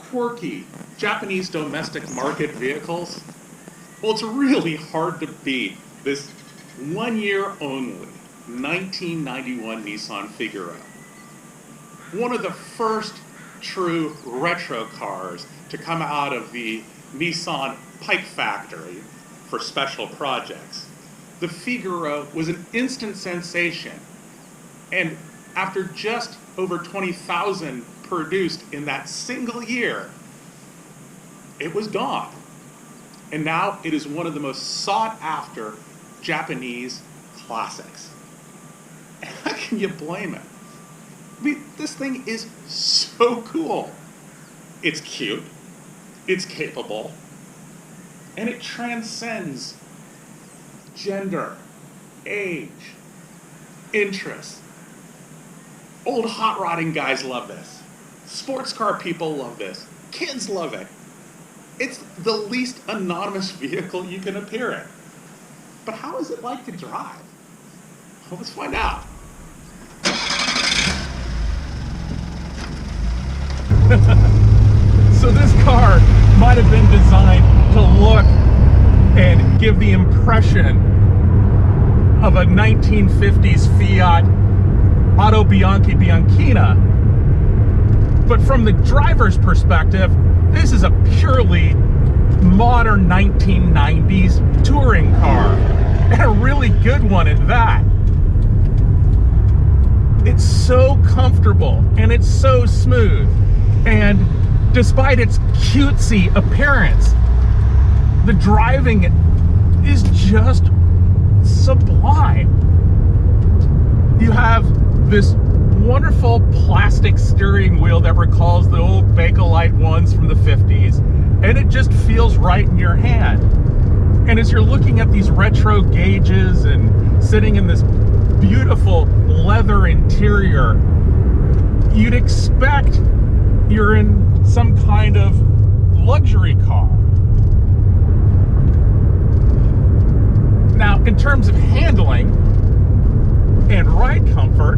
quirky Japanese domestic market vehicles, well, it's really hard to beat this 1 year only 1991 Nissan Figaro. One of the first true retro cars to come out of the Nissan pipe factory for special projects. The Figaro was an instant sensation, and after just over 20,000 produced in that single year, it was gone. And now it is one of the most sought after Japanese classics. And how can you blame it? I mean, this thing is so cool. It's cute, it's capable, and it transcends gender, age, interests. Old hot rodding guys love this. Sports car people love this. Kids love it. It's the least anonymous vehicle you can appear in. But how is it like to drive? Well, let's find out. So this car might have been designed to look and give the impression of a 1950s Fiat Auto Bianchi Bianchina. But from the driver's perspective, this is a purely modern 1990s touring car, and a really good one at that. It's so comfortable and it's so smooth, and despite its cutesy appearance, the driving is just sublime. You have this wonderful plastic steering wheel that recalls the old Bakelite ones from the 50s, and it just feels right in your hand. And as you're looking at these retro gauges and sitting in this beautiful leather interior, you'd expect you're in some kind of luxury car. Now, in terms of handling and ride comfort,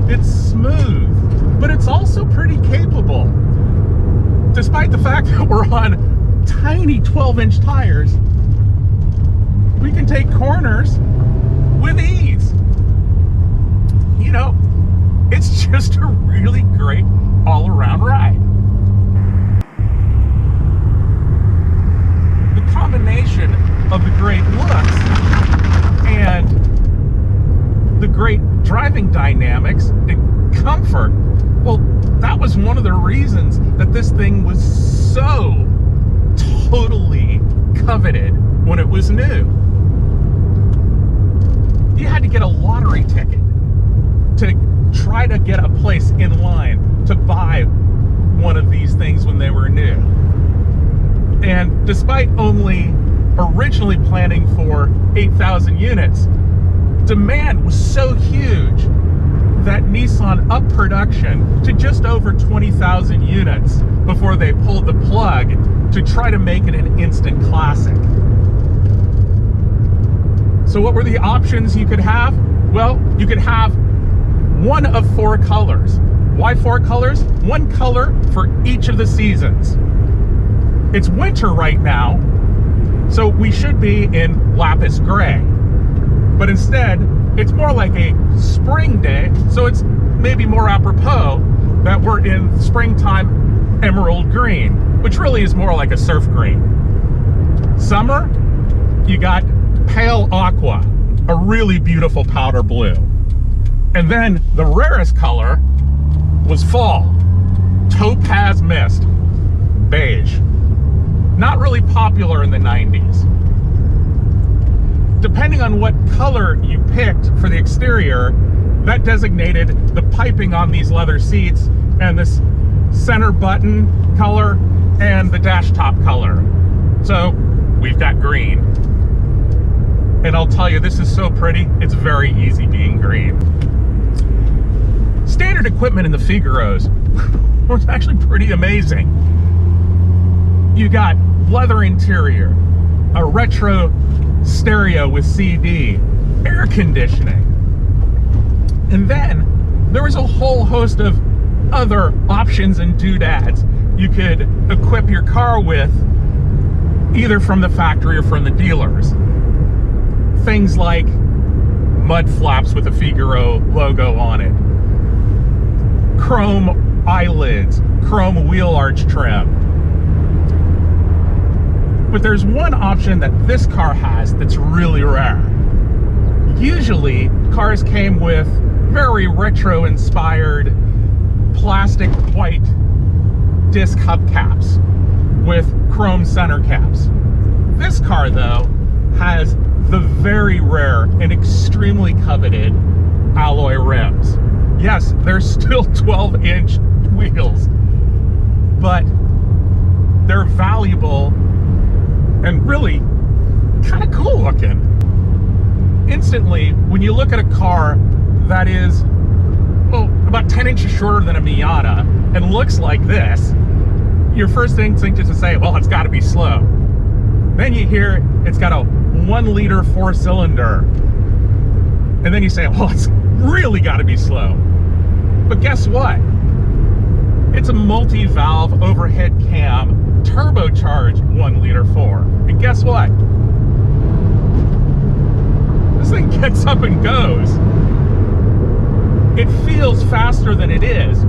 it's smooth, but it's also pretty capable. Despite the fact that we're on tiny 12-inch tires, we can take corners with ease. You know, it's just a really great all-around ride. The combination of the great looks and the great driving dynamics and comfort, well, that was one of the reasons that this thing was so totally coveted when it was new. You had to get a lottery ticket to try to get a place in line to buy one of these things when they were new. And despite only originally planning for 8,000 units, demand was so huge that Nissan upped production to just over 20,000 units before they pulled the plug to try to make it an instant classic. So what were the options you could have? Well, you could have one of 4 colors. Why 4 colors? One color for each of the seasons. It's winter right now, so we should be in lapis gray. But instead, it's more like a spring day, so it's maybe more apropos that we're in springtime emerald green, which really is more like a surf green. Summer, you got pale aqua, a really beautiful powder blue. And then the rarest color was fall, topaz mist, beige. Not really popular in the 90s. Depending on what color you picked for the exterior, that designated the piping on these leather seats and this center button color and the dash top color. So we've got green. And I'll tell you, this is so pretty, it's very easy being green. Standard equipment in the Figaros was actually pretty amazing. You got leather interior, a retro stereo with CD, air conditioning. And then there was a whole host of other options and doodads you could equip your car with, either from the factory or from the dealers. Things like mud flaps with a Figaro logo on it, chrome eyelids, chrome wheel arch trim. But there's one option that this car has that's really rare. Usually, cars came with very retro-inspired plastic white disc hubcaps with chrome center caps. This car, though, has the very rare and extremely coveted alloy rims. Yes, they're still 12-inch wheels, but they're valuable and really kind of cool looking. Instantly, when you look at a car that is, well, about 10 inches shorter than a Miata and looks like this, your first instinct is to say, well, it's got to be slow. Then you hear it's got a 1-liter 4-cylinder. And then you say, well, it's really got to be slow. But guess what? It's a multi-valve overhead cam turbocharged 1-liter 4. And guess what? This thing gets up and goes. It feels faster than it is,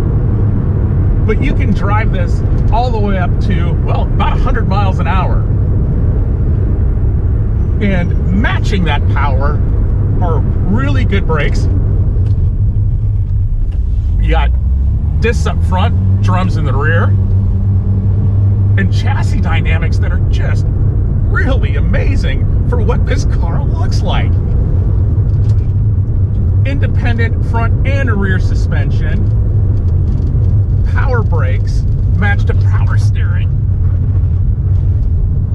but you can drive this all the way up to, well, about 100 miles an hour. And matching that power are really good brakes. You got discs up front, drums in the rear, and chassis dynamics that are just really amazing for what this car looks like. Independent front and rear suspension, power brakes matched to power steering,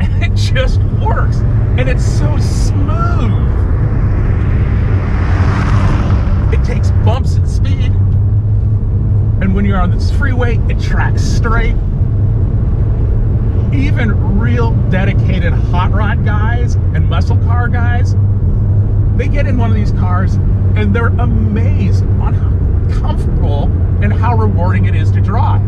and it just works, and it's so smooth. It takes bumps at speed, and when you're on this freeway, it tracks straight. Even real dedicated hot rod guys and muscle car guys, they get in one of these cars and they're amazed on how comfortable and how rewarding it is to drive.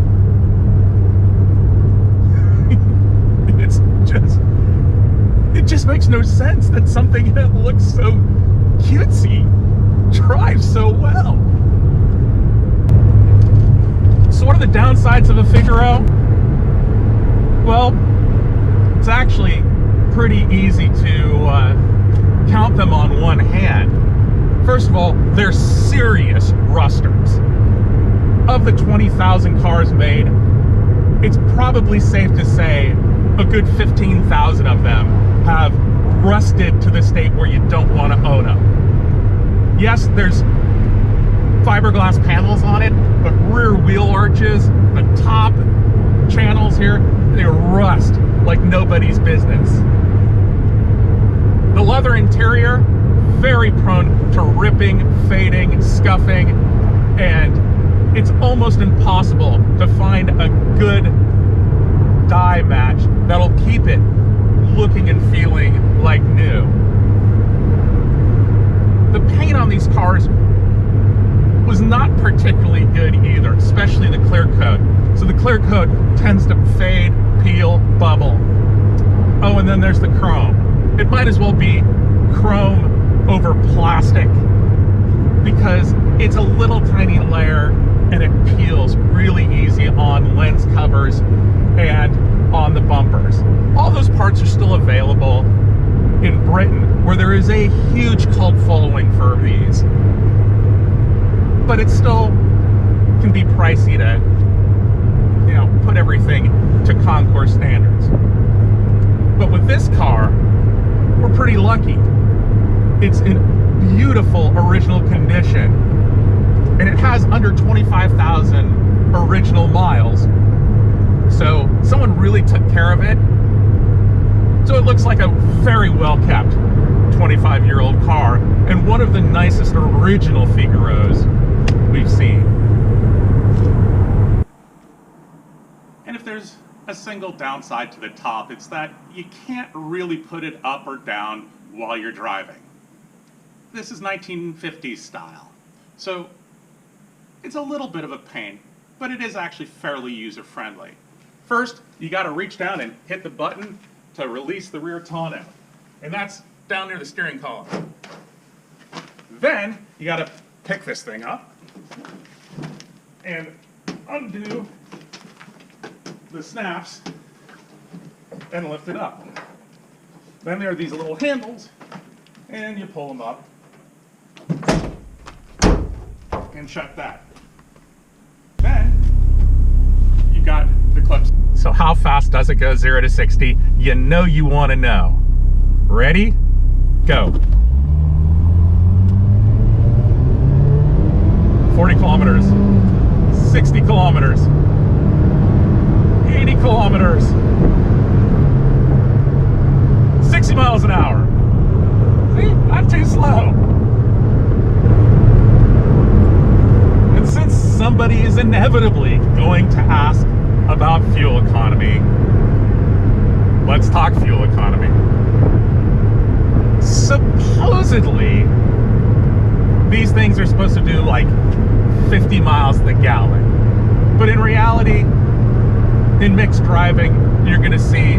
It just makes no sense that something that looks so cutesy drives so well. So what are the downsides of a Figaro? Well, it's actually pretty easy to count them on one hand. First of all, they're serious rusters. Of the 20,000 cars made, it's probably safe to say a good 15,000 of them have rusted to the state where you don't want to own them. Yes, there's fiberglass panels on it, but rear wheel arches, the top channels here, they rust like nobody's business. The leather interior, very prone to ripping, fading, scuffing, and it's almost impossible to find a good dye match that'll keep it looking and feeling like new. The paint on these cars was not particularly good either, especially the clear coat. So the clear coat tends to fade, peel, bubble. Oh, and then there's the chrome. It might as well be chrome over plastic because it's a little tiny layer and it peels really easy on lens covers and on the bumpers. All those parts are still available in Britain, where there is a huge cult following for these. But it still can be pricey to, you know, put everything to concours standards. But with this car, we're pretty lucky. It's in beautiful original condition, and it has under 25,000 original miles. So someone really took care of it. So it looks like a very well-kept 25-year-old car, and one of the nicest original Figaros we've seen. And if there's a single downside to the top, it's that you can't really put it up or down while you're driving. This is 1950s style, so it's a little bit of a pain, but it is actually fairly user-friendly. First, you got to reach down and hit the button to release the rear tonneau. And that's down near the steering column. Then, you got to pick this thing up and undo the snaps and lift it up. Then there are these little handles, and you pull them up and shut that. Then you got the clips. So how fast does it go 0 to 60? You know you want to know. Ready? Go. 40 kilometers, 60 kilometers, 80 kilometers, 60 miles an hour. See, not too slow. And since somebody is inevitably going to ask about fuel economy, let's talk fuel economy. Supposedly, these things are supposed to do like 50 miles to the gallon. But in reality, in mixed driving, you're going to see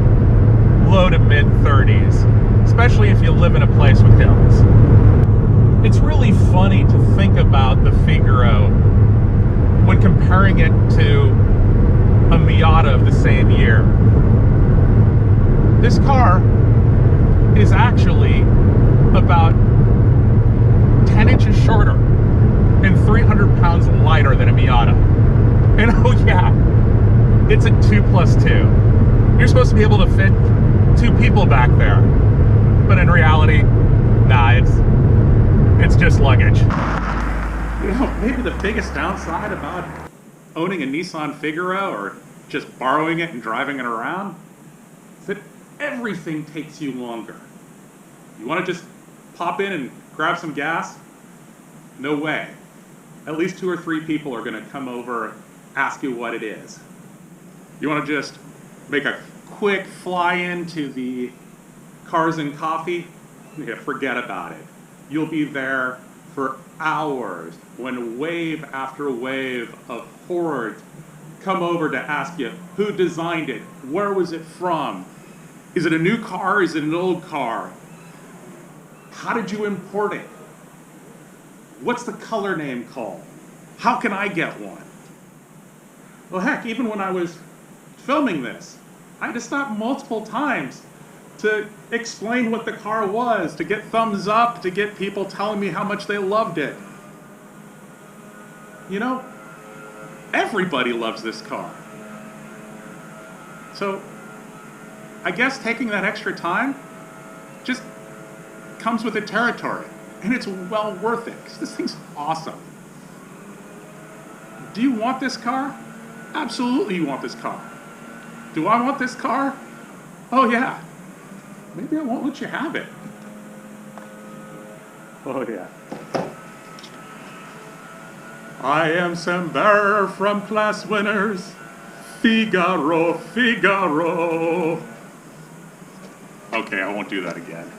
low to mid 30s, especially if you live in a place with hills. It's really funny to think about the Figaro when comparing it to a Miata of the same year. This car is actually about 10 inches shorter and 300 pounds lighter than a Miata. And oh yeah, it's a 2+2. You're supposed to be able to fit 2 people back there. But in reality, nah, it's just luggage. You know, maybe the biggest downside about owning a Nissan Figaro or just borrowing it and driving it around is that everything takes you longer. You want to just pop in and grab some gas? No way. At least 2 or 3 people are going to come over, ask you what it is. You want to just make a quick fly-in to the Cars and Coffee? Yeah, forget about it. You'll be there for hours when wave after wave of hordes come over to ask you who designed it, where was it from, is it a new car, is it an old car, how did you import it, what's the color name called, how can I get one? Well, heck, even when I was filming this, I had to stop multiple times to explain what the car was, to get thumbs up, to get people telling me how much they loved it. You know, everybody loves this car. So, I guess taking that extra time just comes with the territory. And it's well worth it, because this thing's awesome. Do you want this car? Absolutely you want this car. Do I want this car? Oh yeah. Maybe I won't let you have it. Oh yeah. I am some bearer from class winners. Figaro, Figaro. Okay, I won't do that again.